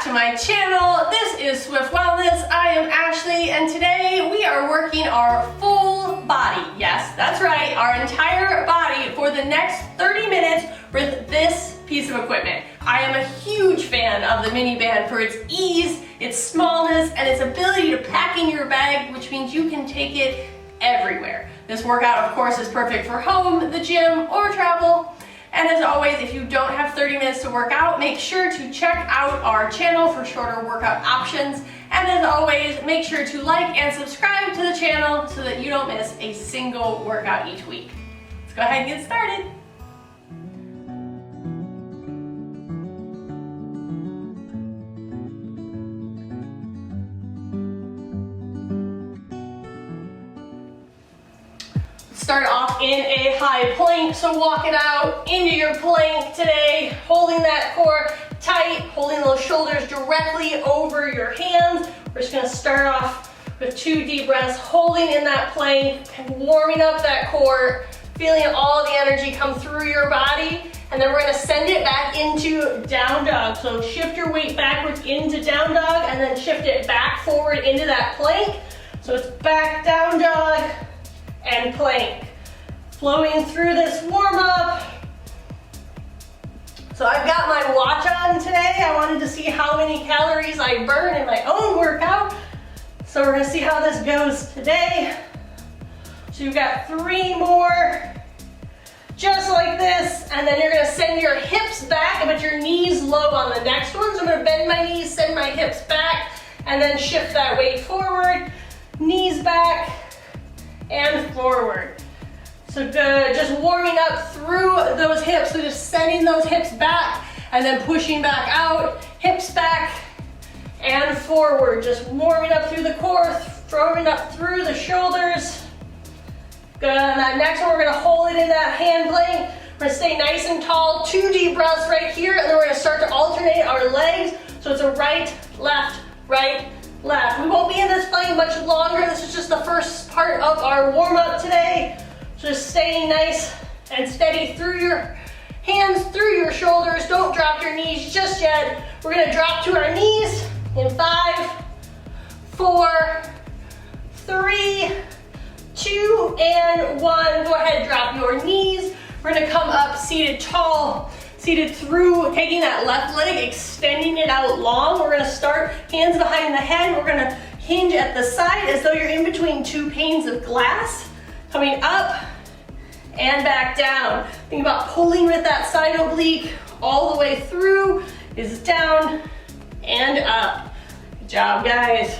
to my channel. This is Swift Wellness. I am Ashley, and today we are working our full body. Yes, that's right, our entire body for the next 30 minutes with this piece of equipment. I am a huge fan of the mini band for its ease, its smallness, and its ability to pack in your bag, which means you can take it everywhere. This workout, of course, is perfect for home, the gym, or travel. And as always, if you don't have 30 minutes to work out, make sure to check out our channel for shorter workout options. And as always, make sure to like and subscribe to the channel so that you don't miss a single workout each week. Let's go ahead and get started. Start off in a high plank, so walk it out into your plank today, holding that core tight, holding those shoulders directly over your hands. We're just gonna start off with 2 deep breaths, holding in that plank, warming up that core, feeling all the energy come through your body, and then we're gonna send it back into down dog. So shift your weight backwards into down dog, and then shift it back forward into that plank. So it's back, down dog, and plank. Flowing through this warm up. So I've got my watch on today. I wanted to see how many calories I burn in my own workout. So we're gonna see how this goes today. So you've got 3 more, just like this, and then you're gonna send your hips back, but your knees low on the next one. So I'm gonna bend my knees, send my hips back, and then shift that weight forward, knees back, and forward. So good, just warming up through those hips, so just sending those hips back and then pushing back out, hips back and forward. Just warming up through the core, warming up through the shoulders. Good, and that next one, we're gonna hold it in that hand plank. We're gonna stay nice and tall, 2 deep breaths right here, and then we're gonna start to alternate our legs. So it's a right, left, right, left. We won't be in this plank much longer. This is just the first part of our warm-up today. Just staying nice and steady through your hands, through your shoulders. Don't drop your knees just yet. We're gonna drop to our knees in 5, 4, 3, 2, and 1. Go ahead, drop your knees. We're gonna come up seated tall, seated through, taking that left leg, extending it out long. We're gonna start hands behind the head. We're gonna hinge at the side as though you're in between 2 panes of glass. Coming up and back down. Think about pulling with that side oblique all the way through, is down and up. Good job, guys.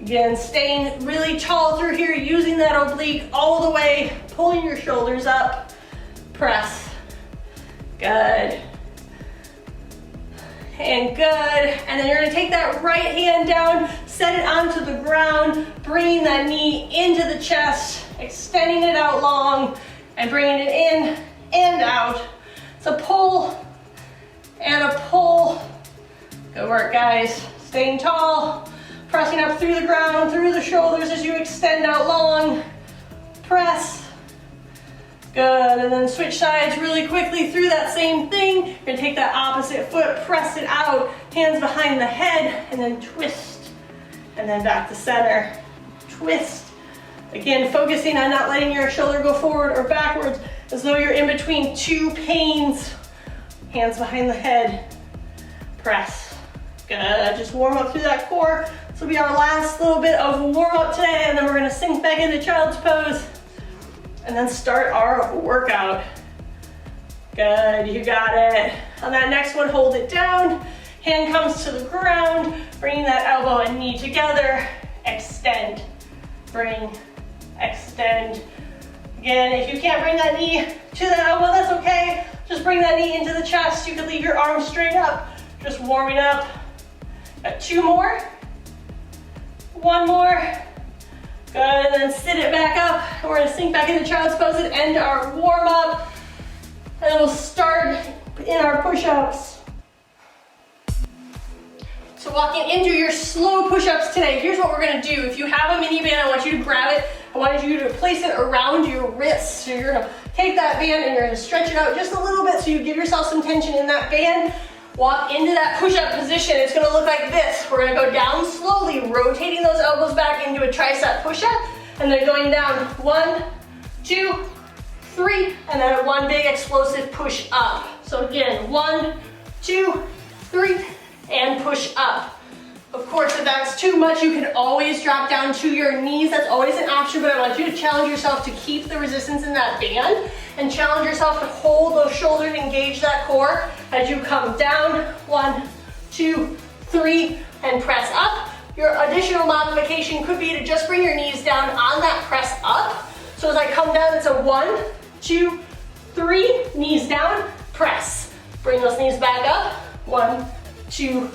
Again, staying really tall through here, using that oblique all the way, pulling your shoulders up, press. Good. And good. And then you're gonna take that right hand down, set it onto the ground, bringing that knee into the chest, extending it out long, and bringing it in and out. It's a pull and a pull. Good work, guys. Staying tall, pressing up through the ground, through the shoulders as you extend out long. Press. Good, and then switch sides really quickly through that same thing. You're gonna take that opposite foot, press it out, hands behind the head, and then twist, and then back to center. Twist. Again, focusing on not letting your shoulder go forward or backwards, as though you're in between 2 panes. Hands behind the head, press. Good, just warm up through that core. This will be our last little bit of warm up today, and then we're gonna sink back into child's pose, and then start our workout. Good, you got it. On that next one, hold it down. Hand comes to the ground, bringing that elbow and knee together. Extend, bring, extend. Again, if you can't bring that knee to the elbow, that's okay. Just bring that knee into the chest. You can leave your arms straight up. Just warming up. Got 2 more. 1 more. Good, and then sit it back up. We're gonna sink back into child's pose and end our warm up. And then we'll start in our push-ups. So walking into your slow push-ups today, here's what we're gonna do. If you have a mini band, I want you to grab it. I want you to place it around your wrists. So you're gonna take that band and you're gonna stretch it out just a little bit so you give yourself some tension in that band. walk into that push-up position. It's gonna look like this. We're gonna go down slowly, rotating those elbows back into a tricep push-up, and then going down 1, 2, 3, and then one big explosive push up. So again, 1, 2, 3, and push up. Of course, if that's too much, you can always drop down to your knees. That's always an option, but I want you to challenge yourself to keep the resistance in that band and challenge yourself to hold those shoulders, engage that core as you come down. 1, 2, 3, and press up. Your additional modification could be to just bring your knees down on that press up. So as I come down, it's a 1, 2, 3, knees down, press. Bring those knees back up. 1, 2,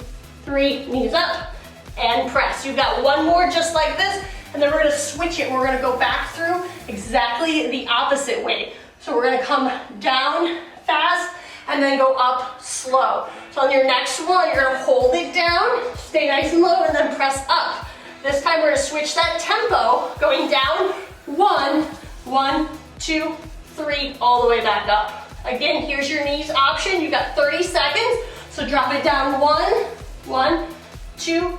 3, knees up, and press. You've got one more just like this, and then we're gonna switch it. We're gonna go back through exactly the opposite way. So we're gonna come down fast, and then go up slow. So on your next one, you're gonna hold it down, stay nice and low, and then press up. This time we're gonna switch that tempo, going down, 1, 1, 2, 3, all the way back up. Again, here's your knees option. You've got 30 seconds, so drop it down 1, 2,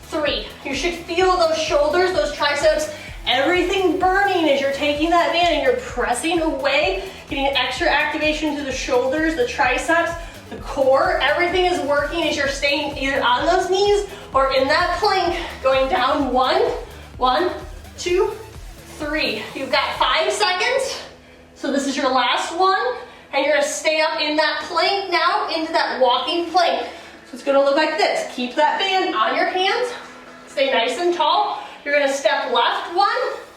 3. You should feel those shoulders, those triceps, everything burning as you're taking that band and you're pressing away, getting extra activation to the shoulders, the triceps, the core. Everything is working as you're staying either on those knees or in that plank, going down 1, 2, 3. You've got 5 seconds. So this is your last one, and you're gonna stay up in that plank now, into that walking plank. So it's gonna look like this. Keep that band on your hands, stay nice and tall. You're gonna step left 1,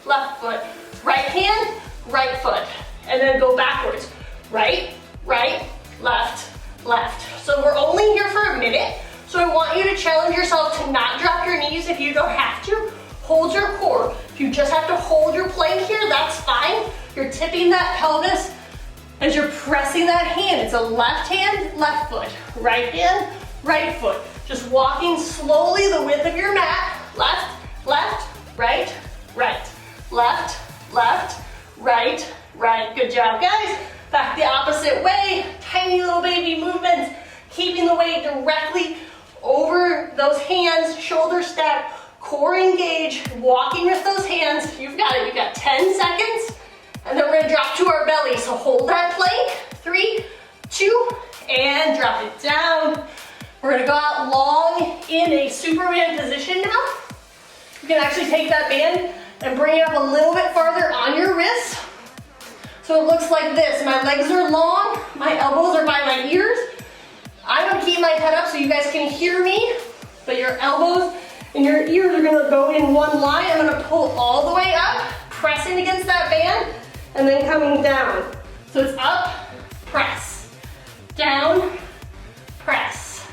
left foot, right hand, right foot, and then go backwards. Right, right, left, left. So we're only here for a minute, so I want you to challenge yourself to not drop your knees if you don't have to. Hold your core. If you just have to hold your plank here, that's fine. You're tipping that pelvis as you're pressing that hand. It's a left hand, left foot, right hand, right foot. Just walking slowly the width of your mat. Left, left, right, right. Left, left, right, right. Good job, guys. Back the opposite way. Tiny little baby movements. Keeping the weight directly over those hands, shoulder stack, core engage, walking with those hands. You've got it. You've got 10 seconds. And then we're gonna drop to our belly. So hold that plank. 3, 2, and drop it down. We're gonna go out long in a Superman position now. You can actually take that band and bring it up a little bit farther on your wrist. So it looks like this. My legs are long, my elbows are by my ears. I'm gonna keep my head up so you guys can hear me, but your elbows and your ears are gonna go in one line. I'm gonna pull all the way up, pressing against that band, and then coming down. So it's up, press, down, press.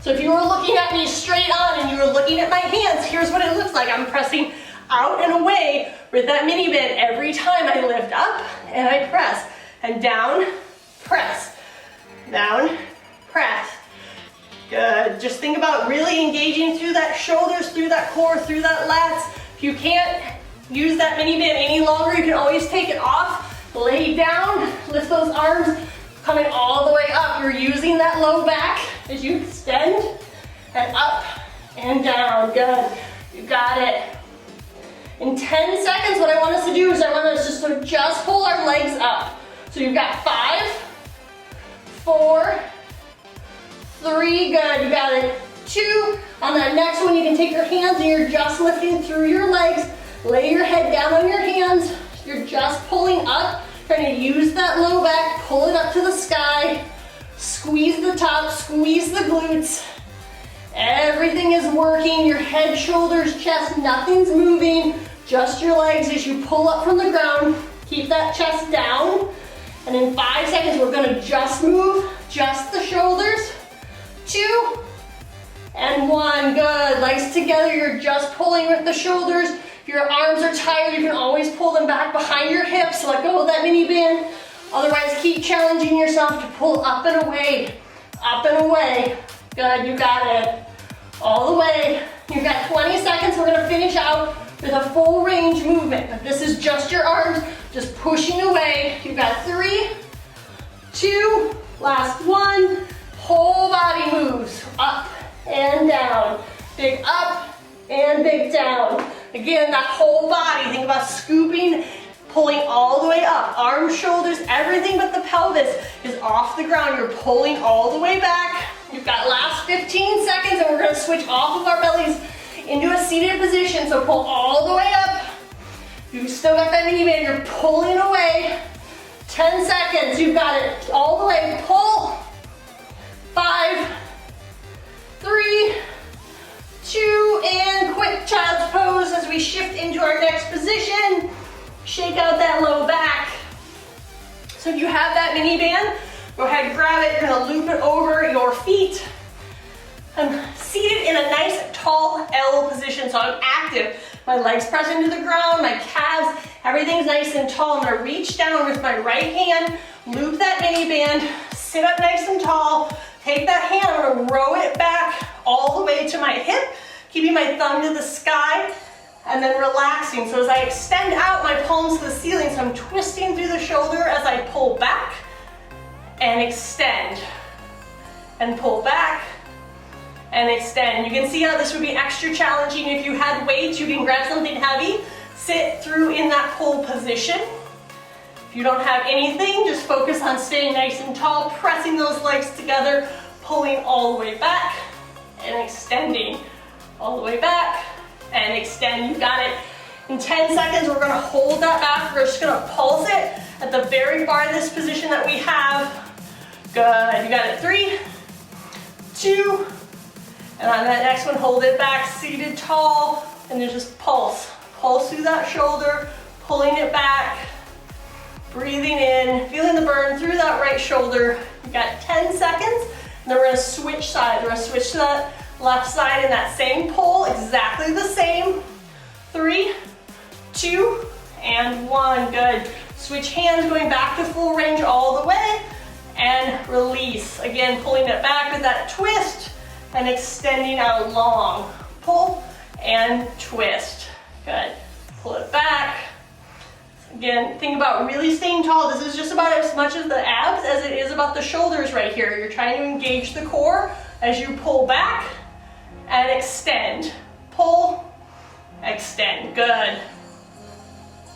So if you were looking at me straight on and you were looking at my hands, here's what it looks like. I'm pressing out and away with that mini band every time I lift up and I press. And down, press, down, press. Good. Just think about really engaging through that shoulders, through that core, through that lats. If you can't use that mini band any longer, you can always take it off, lay down, lift those arms, coming all the way up. You're using that low back as you extend, and up and down. Good. You got it. In 10 seconds, what I want us to do is I want us just to just pull our legs up. So you've got 5, 4, 3, good, you got it. 2, on that next one you can take your hands and you're just lifting through your legs. Lay your head down on your hands. You're just pulling up, trying to use that low back, pull it up to the sky. Squeeze the top, squeeze the glutes. Everything is working, your head, shoulders, chest, nothing's moving. Just your legs as you pull up from the ground. Keep that chest down. And in 5 seconds, we're gonna just move, just the shoulders. 2, and 1, good. Legs together, you're just pulling with the shoulders. If your arms are tired, you can always pull them back behind your hips. Let go of that mini band. Otherwise, keep challenging yourself to pull up and away. Up and away. Good, you got it. All the way. You've got 20 seconds. We're gonna finish out with a full range movement. If this is just your arms, just pushing away. You've got 3, 2, last 1. whole body moves up and down. Big up and big down. Again, that whole body, think about scooping, pulling all the way up. Arms, shoulders, everything but the pelvis is off the ground. You're pulling all the way back. You've got last 15 seconds and we're gonna switch off of our bellies into a seated position. So pull all the way up. You've still got that knee bend, you're pulling away. 10 seconds, you've got it all the way. Pull. 5, 3, 2, and quick child's pose as we shift into our next position. Shake out that low back. So if you have that mini band, go ahead, grab it. You're gonna loop it over your feet. I'm seated in a nice tall L position, so I'm active. My legs press into the ground, my calves, everything's nice and tall. I'm gonna reach down with my right hand, loop that mini band, sit up nice and tall, take that hand, I'm gonna row it back all the way to my hip, keeping my thumb to the sky, and then relaxing. So as I extend out my palms to the ceiling, so I'm twisting through the shoulder as I pull back and extend, and pull back, and extend. You can see how this would be extra challenging. If you had weights, you can grab something heavy, sit through in that pull position. If you don't have anything, just focus on staying nice and tall, pressing those legs together, pulling all the way back, and extending all the way back, and extend. You got it. In 10 seconds, we're gonna hold that back. We're just gonna pulse it at the very farthest position that we have. Good, you got it. 3, 2, and on that next one, hold it back, seated tall, and then just pulse. Pulse through that shoulder, pulling it back, breathing in, feeling the burn through that right shoulder. You got 10 seconds, and then we're gonna switch sides. We're gonna switch to that left side in that same pull, exactly the same. 3, 2, and 1, good. Switch hands, going back to full range all the way, and release. Again, pulling it back with that twist, and extending out long. Pull and twist. Good. Pull it back. Again, think about really staying tall. This is just about as much as the abs as it is about the shoulders right here. You're trying to engage the core as you pull back and extend. Pull, extend. Good.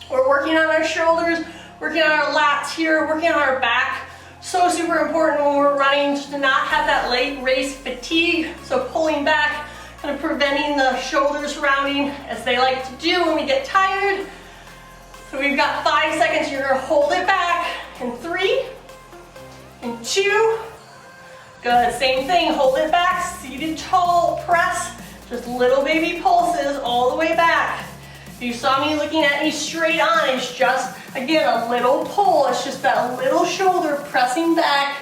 We're working on our shoulders, working on our lats here, working on our back. So super important when we're running to not have that late race fatigue. So pulling back, kind of preventing the shoulders rounding as they like to do when we get tired. So we've got 5 seconds. You're gonna hold it back in 3, in 2. Good, same thing, hold it back, seated tall, press, just little baby pulses all the way back. If you saw me looking at me straight on, it's just, again, a little pull. It's just that little shoulder pressing back.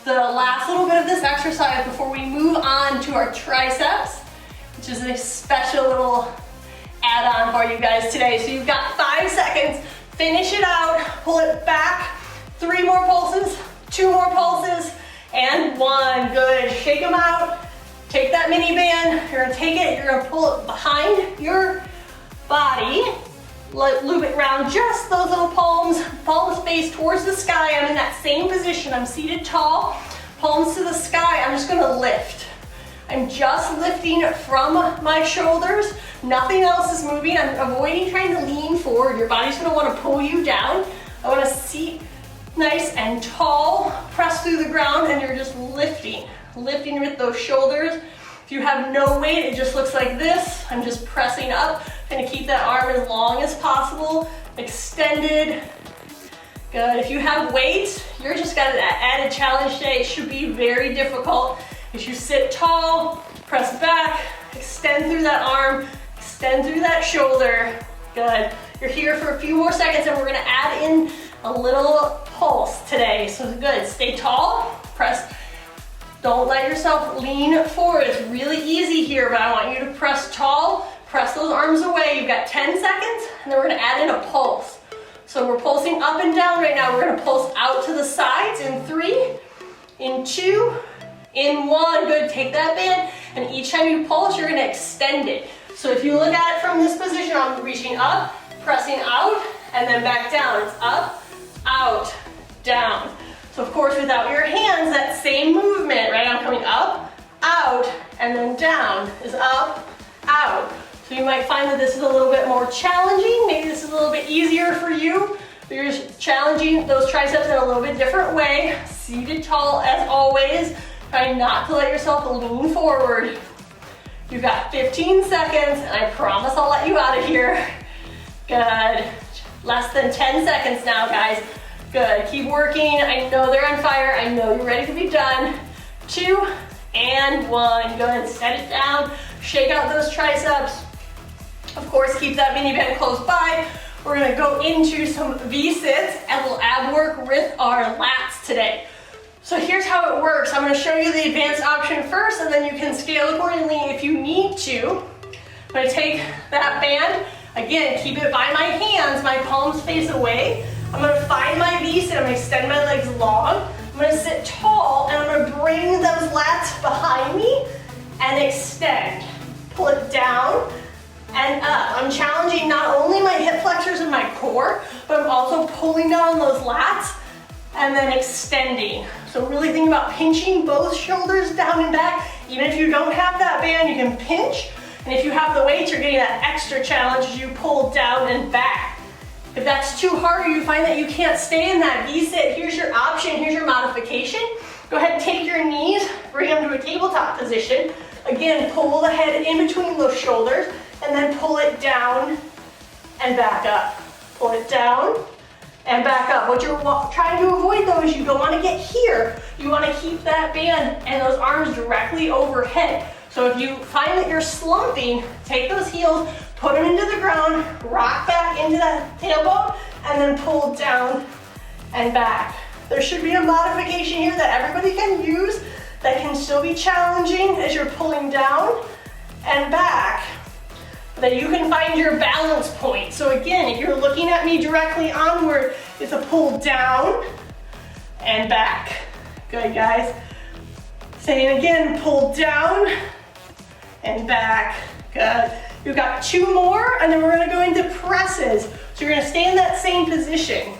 The last little bit of this exercise before we move on to our triceps, which is a special little add-on for you guys today. So you've got 5 seconds, finish it out, pull it back, 3 more pulses, 2 more pulses, and 1, good. Shake them out, take that mini band, you're gonna take it, you're gonna pull it behind your body, loop it around just those little palms face towards the sky. I'm in that same position, I'm seated tall, palms to the sky, I'm just gonna lift. I'm just lifting from my shoulders, nothing else is moving. I'm avoiding trying to lean forward. Your body's gonna wanna pull you down. I wanna seat nice and tall, press through the ground, and you're just lifting with those shoulders. If you have no weight, it just looks like this. I'm just pressing up, trying to keep that arm as long as possible, extended. Good, if you have weight, you're just got an added challenge today. It should be very difficult. As you sit tall, press back, extend through that arm, extend through that shoulder. Good, you're here for a few more seconds and we're gonna add in a little pulse today. So good, stay tall, press. Don't let yourself lean forward. It's really easy here, but I want you to press tall, press those arms away. You've got 10 seconds, and then we're gonna add in a pulse. So we're pulsing up and down right now. We're gonna pulse out to the sides in 3, in 2, in 1. Good, take that band, and each time you pulse, you're gonna extend it. So if you look at it from this position, I'm reaching up, pressing out, and then back down. It's up, out, down. So of course, without your hands, that same movement, right? I'm coming up, out, and then down is up, out. So you might find that this is a little bit more challenging. Maybe this is a little bit easier for you. But you're just challenging those triceps in a little bit different way. Seated tall as always. Try not to let yourself lean forward. You've got 15 seconds, and I promise I'll let you out of here. Good. Less than 10 seconds now, guys. Good. Keep working. I know they're on fire. I know you're ready to be done. 2 and 1. Go ahead and set it down. Shake out those triceps. Of course, keep that mini band close by. We're gonna go into some V-sits and we'll ab work with our lats today. So here's how it works. I'm gonna show you the advanced option first, and then you can scale accordingly if you need to. I'm gonna take that band, again, keep it by my hands, my palms face away. I'm gonna find my V-sit, I'm gonna extend my legs long. I'm gonna sit tall, and I'm gonna bring those lats behind me and extend. Pull it down and up. I'm challenging not only my hip flexors and my core, but I'm also pulling down those lats and then extending. So really think about pinching both shoulders down and back. Even if you don't have that band, you can pinch. And if you have the weights, you're getting that extra challenge as you pull down and back. If that's too hard or you find that you can't stay in that V-sit, here's your option, here's your modification. Go ahead and take your knees, bring them to a tabletop position. Again, pull the head in between those shoulders, and then pull it down and back up. Pull it down and back up. What you're trying to avoid though is you don't want to get here. You want to keep that band and those arms directly overhead. So if you find that you're slumping, take those heels, put them into the ground, rock back into that tailbone, and then pull down and back. There should be a modification here that everybody can use that can still be challenging as you're pulling down and back, that you can find your balance point. So again, if you're looking at me directly onward, it's a pull down and back. Good, guys. Saying again, pull down and back. Good. You've got 2 more, and then we're gonna go into presses. So you're gonna stay in that same position.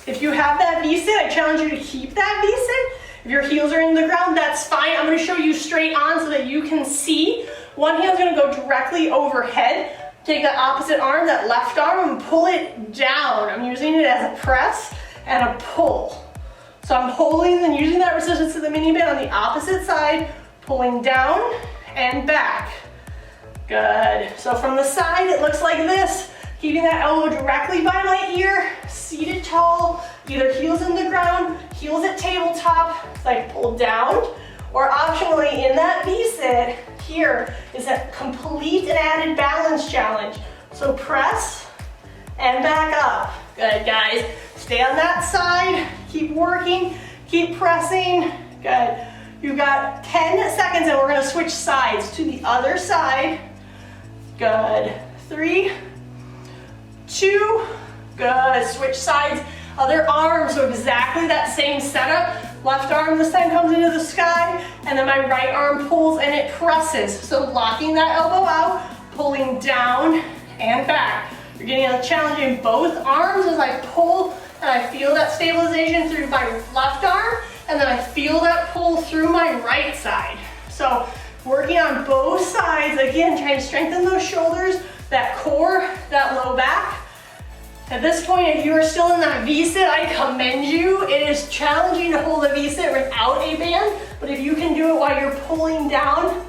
If you have that V-sit, I challenge you to keep that V-sit. If your heels are in the ground, that's fine. I'm gonna show you straight on so that you can see. One heel's gonna go directly overhead. Take the opposite arm, that left arm, and pull it down. I'm using it as a press and a pull. So I'm holding and using that resistance to the mini band on the opposite side, pulling down and back. Good. So from the side, it looks like this. Keeping that elbow directly by my ear, seated tall, either heels in the ground, heels at tabletop, so I pull down, or optionally in that V-sit, here is a complete and added balance challenge. So press and back up. Good, guys. Stay on that side, keep working, keep pressing. Good. You've got 10 seconds and we're gonna switch sides to the other side. Good. 3, 2, good. Switch sides, other arm, so exactly that same setup. Left arm this time comes into the sky, and then my right arm pulls and it presses. So locking that elbow out, pulling down and back. You're getting a challenge in both arms as I pull, and I feel that stabilization through my left arm, and then I feel that pull through my right side. So working on both sides, again, trying to strengthen those shoulders, that core, that low back. At this point, if you are still in that V-sit, I commend you. It is challenging to hold a V-sit without a band, but if you can do it while you're pulling down,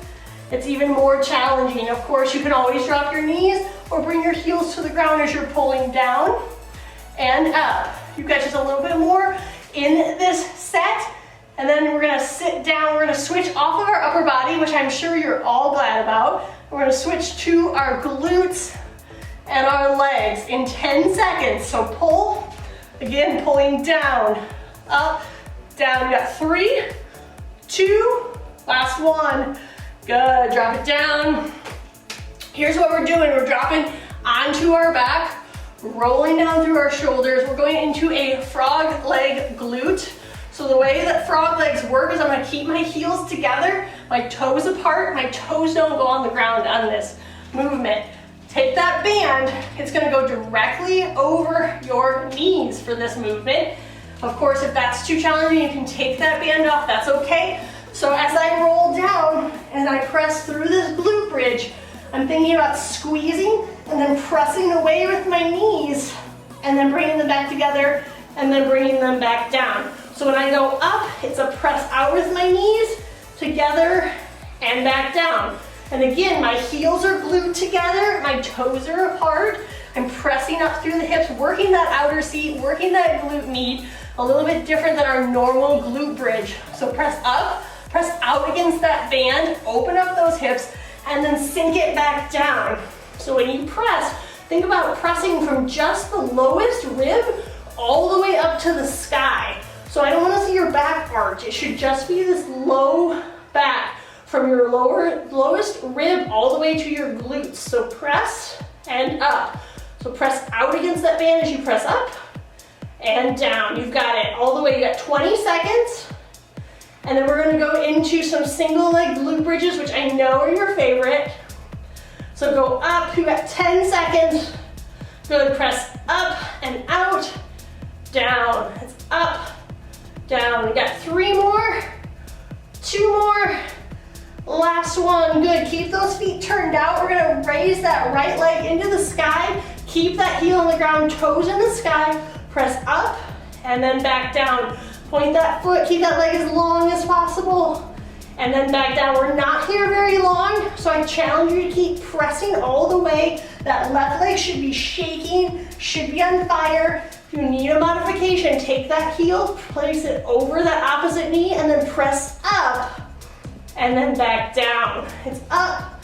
it's even more challenging. Of course, you can always drop your knees or bring your heels to the ground as you're pulling down and up. You've got just a little bit more in this set, and then we're gonna sit down. We're gonna switch off of our upper body, which I'm sure you're all glad about. We're gonna switch to our glutes and our legs in 10 seconds. So pull, again, pulling down, up, down. You got 3, 2, last one. Good, drop it down. Here's what we're doing. We're dropping onto our back, rolling down through our shoulders. We're going into a frog leg glute. So the way that frog legs work is I'm gonna keep my heels together, my toes apart. My toes don't go on the ground on this movement. Take that band, it's gonna go directly over your knees for this movement. Of course, if that's too challenging, you can take that band off, that's okay. So as I roll down and I press through this glute bridge, I'm thinking about squeezing and then pressing away with my knees and then bringing them back together and then bringing them back down. So when I go up, it's a press out with my knees, together and back down. And again, my heels are glued together, my toes are apart. I'm pressing up through the hips, working that outer seat, working that glute med, a little bit different than our normal glute bridge. So press up, press out against that band, open up those hips, and then sink it back down. So when you press, think about pressing from just the lowest rib all the way up to the sky. So I don't want to see your back arch. It should just be this low back from your lowest rib all the way to your glutes. So press and up. So press out against that band as you press up and down. You've got it all the way. You got 20 seconds. And then we're going to go into some single leg glute bridges, which I know are your favorite. So go up. You got 10 seconds. Good. Press up and out, down. It's up, down. We got 3 more, 2 more. Last one, good. Keep those feet turned out. We're gonna raise that right leg into the sky. Keep that heel on the ground, toes in the sky. Press up and then back down. Point that foot, keep that leg as long as possible. And then back down. We're not here very long, so I challenge you to keep pressing all the way. That left leg should be shaking, should be on fire. If you need a modification, take that heel, place it over that opposite knee, and then press up. And then back down. It's up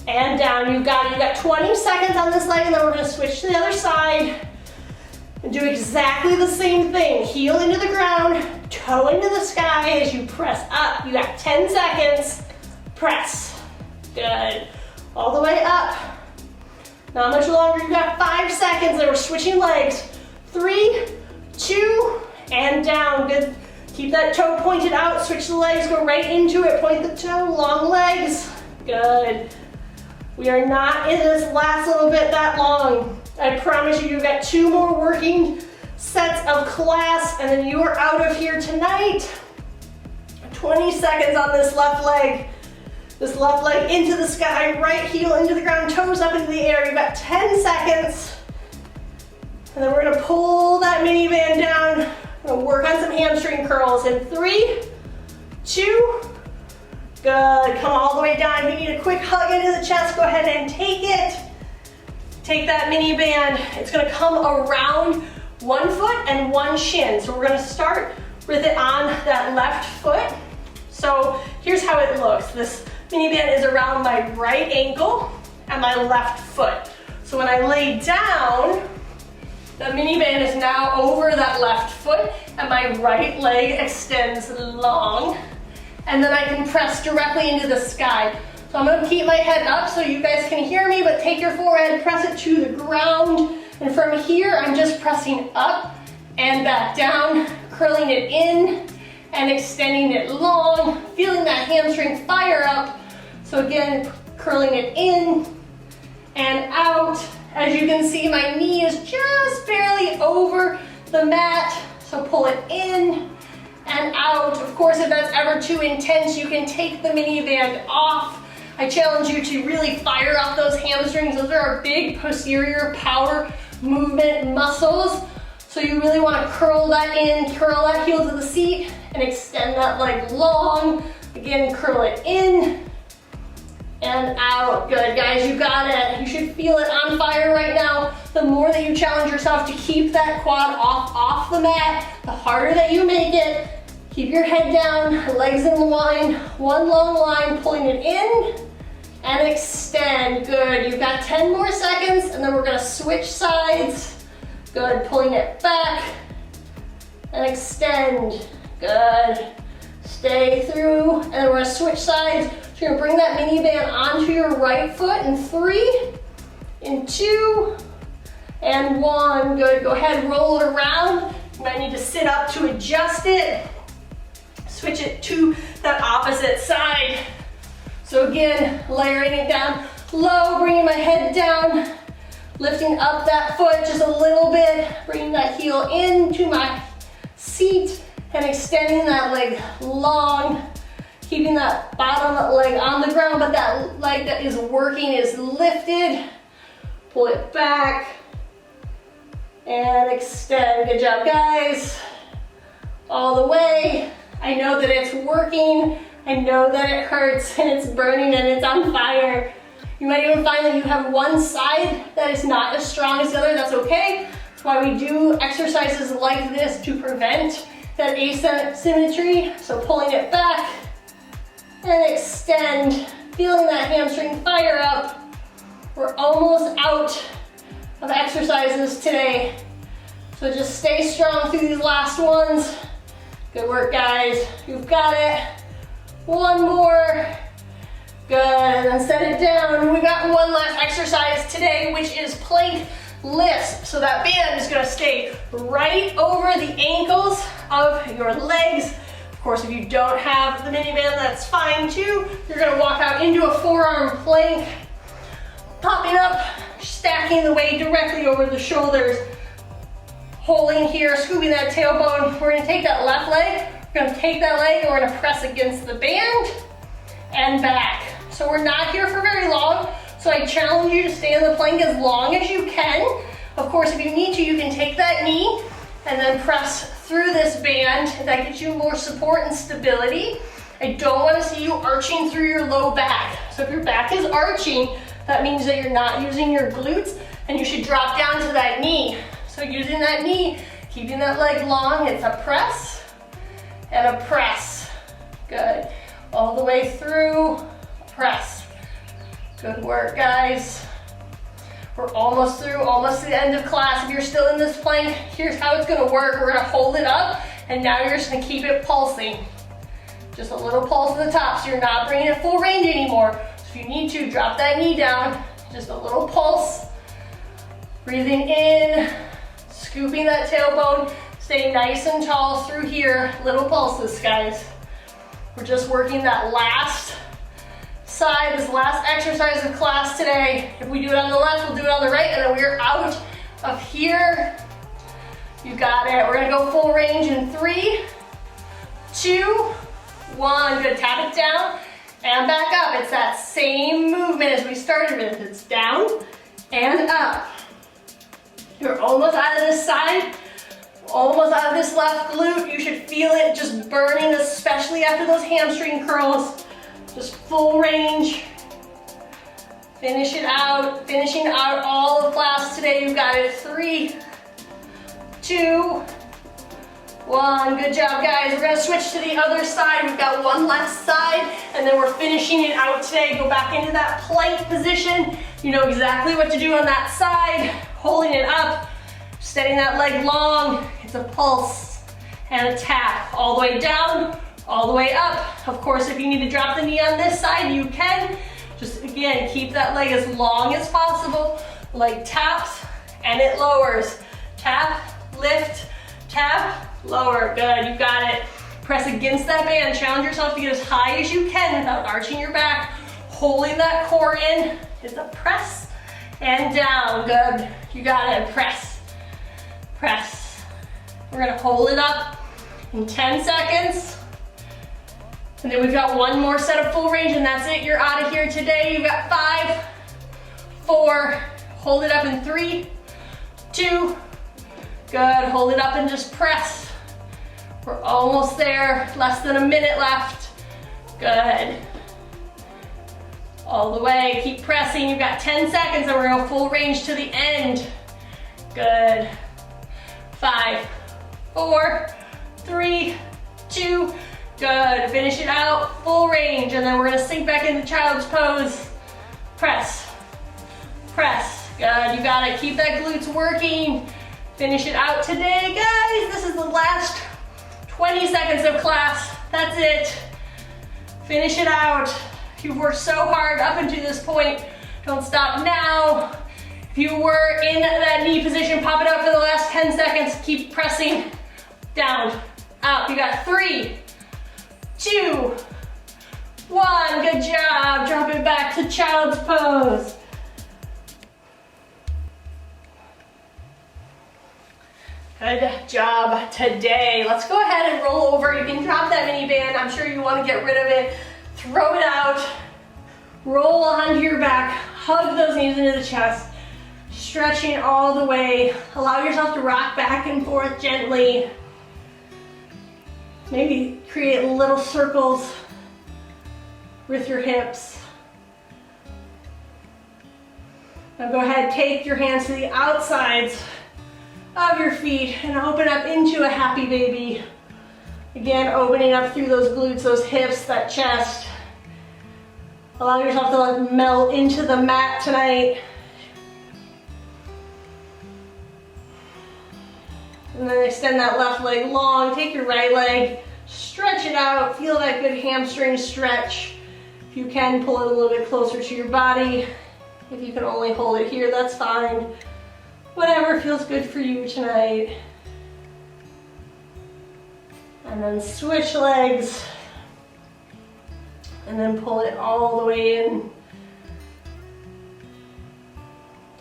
and down. You got it. You got 20 seconds on this leg, and then we're going to switch to the other side and do exactly the same thing. Heel into the ground, toe into the sky as you press up. You got 10 seconds. Press. Good. All the way up. Not much longer. You got 5 seconds. Then we're switching legs. 3, 2, and down. Good. Keep that toe pointed out, switch the legs, go right into it, point the toe, long legs. Good. We are not in this last little bit that long. I promise you, you've got 2 more working sets of class, and then you are out of here tonight. 20 seconds on this left leg. This left leg into the sky, right heel into the ground, toes up into the air. You've got 10 seconds. And then we're gonna pull that mini band down. We'll work on some hamstring curls in 3, 2, good. Come all the way down. If you need a quick hug into the chest, go ahead and take it. Take that mini band. It's gonna come around 1 foot and 1 shin. So we're gonna start with it on that left foot. So here's how it looks. This mini band is around my right ankle and my left foot. So when I lay down, the mini band is now over that left foot and my right leg extends long. And then I can press directly into the sky. So I'm gonna keep my head up so you guys can hear me, but take your forehead, press it to the ground. And from here, I'm just pressing up and back down, curling it in and extending it long, feeling that hamstring fire up. So again, curling it in and out. As you can see, my knee is just barely over the mat, so pull it in and out. Of course, if that's ever too intense, you can take the mini band off. I challenge you to really fire up those hamstrings. Those are our big posterior power movement muscles. So you really want to curl that in, curl that heel to the seat, and extend that leg long. Again, curl it in and out. Good, guys, you got it. You should feel it on fire right now. The more that you challenge yourself to keep that quad off the mat, the harder that you make it. Keep your head down, legs in the line, 1 long line, pulling it in and extend. Good, you've got 10 more seconds, and then we're gonna switch sides. Good, pulling it back and extend. Good, stay through, and then we're gonna switch sides. So you're gonna bring that mini band onto your right foot in 3, in 2, and 1. Good, go ahead, roll it around. You might need to sit up to adjust it. Switch it to that opposite side. So again, layering it down low, bringing my head down, lifting up that foot just a little bit, bringing that heel into my seat and extending that leg long, keeping that bottom leg on the ground, but that leg that is working is lifted. Pull it back and extend. Good job, guys. All the way. I know that it's working. I know that it hurts and it's burning and it's on fire. You might even find that you have one side that is not as strong as the other. That's okay. That's why we do exercises like this, to prevent that asymmetry. So pulling it back and extend, feeling that hamstring fire up. We're almost out of exercises today. So just stay strong through these last ones. Good work, guys. You've got it. One more. Good, and then set it down. We got one last exercise today, which is plank lifts. So that band is gonna stay right over the ankles of your legs. Of course, if you don't have the mini band, that's fine too. You're gonna walk out into a forearm plank, popping up, stacking the weight directly over the shoulders, holding here, scooping that tailbone. We're gonna take that left leg, we're gonna take that leg and we're gonna press against the band and back. So we're not here for very long, so I challenge you to stay in the plank as long as you can. Of course, if you need to, you can take that knee and then press through this band. That gives you more support and stability. I don't want to see you arching through your low back. So if your back is arching, that means that you're not using your glutes and you should drop down to that knee. So using that knee, keeping that leg long, it's a press and a press. Good. All the way through, press. Good work, guys. We're almost through, almost to the end of class. If you're still in this plank, here's how it's gonna work. We're gonna hold it up, and now you're just gonna keep it pulsing. Just a little pulse at the top, so you're not bringing it full range anymore. So if you need to, drop that knee down. Just a little pulse. Breathing in, scooping that tailbone, staying nice and tall through here. Little pulses, guys. We're just working that last side, this last exercise of class today. If we do it on the left, we'll do it on the right, and then we're out of here. You got it. We're gonna go full range in 3, 2, 1. Good, tap it down and back up. It's that same movement as we started with. It's down and up. You're almost out of this side, almost out of this left glute. You should feel it just burning, especially after those hamstring curls. Just full range. Finish it out. Finishing out all of class today. You've got it. 3, 2, 1. Good job, guys. We're gonna switch to the other side. We've got one last side, and then we're finishing it out today. Go back into that plank position. You know exactly what to do on that side. Holding it up, setting that leg long. It's a pulse and a tap. All the way down, all the way up. Of course, if you need to drop the knee on this side, you can. Just again, keep that leg as long as possible. Leg taps and it lowers. Tap, lift, tap, lower. Good, you got it. Press against that band. Challenge yourself to get as high as you can without arching your back. Holding that core in. It's a press and down. Good, you got it. Press, press. We're gonna hold it up in 10 seconds. And then we've got one more set of full range, and that's it. You're out of here today. You've got 5, 4, hold it up in 3, 2, good. Hold it up and just press. We're almost there, less than a minute left. Good. All the way, keep pressing. You've got 10 seconds and we're gonna full range to the end. Good. 5, 4, 3, 2, good. Finish it out, full range, and then we're gonna sink back into child's pose. Press, press, good, you got it. Keep that glutes working. Finish it out today, guys. This is the last 20 seconds of class. That's it. Finish it out. You've worked so hard up until this point. Don't stop now. If you were in that knee position, pop it up for the last 10 seconds. Keep pressing down, up. You got 3, 2, 1. Good job. Drop it back to child's pose. Good job today. Let's go ahead and roll over. You can drop that mini band. I'm sure you want to get rid of it. Throw it out. Roll onto your back. Hug those knees into the chest. Stretching all the way. Allow yourself to rock back and forth gently. Maybe create little circles with your hips. Now go ahead, take your hands to the outsides of your feet and open up into a happy baby. Again, opening up through those glutes, those hips, that chest. Allow yourself to like melt into the mat tonight. And then extend that left leg long. Take your right leg, stretch it out. Feel that good hamstring stretch. If you can, pull it a little bit closer to your body. If you can only hold it here, that's fine. Whatever feels good for you tonight. And then switch legs. And then pull it all the way in.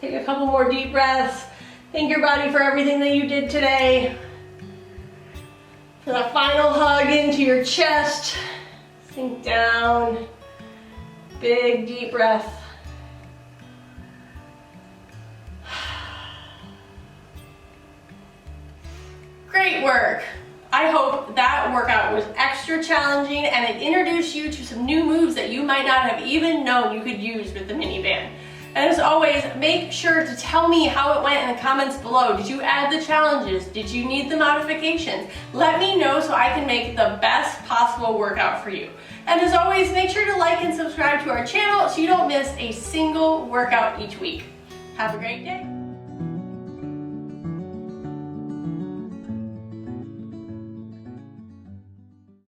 Take a couple more deep breaths. Thank your body for everything that you did today. For that final hug into your chest. Sink down. Big deep breath. Great work. I hope that workout was extra challenging and it introduced you to some new moves that you might not have even known you could use with the mini band. And as always, make sure to tell me how it went in the comments below. Did you add the challenges? Did you need the modifications? Let me know so I can make the best possible workout for you. And as always, make sure to like and subscribe to our channel so you don't miss a single workout each week. Have a great day.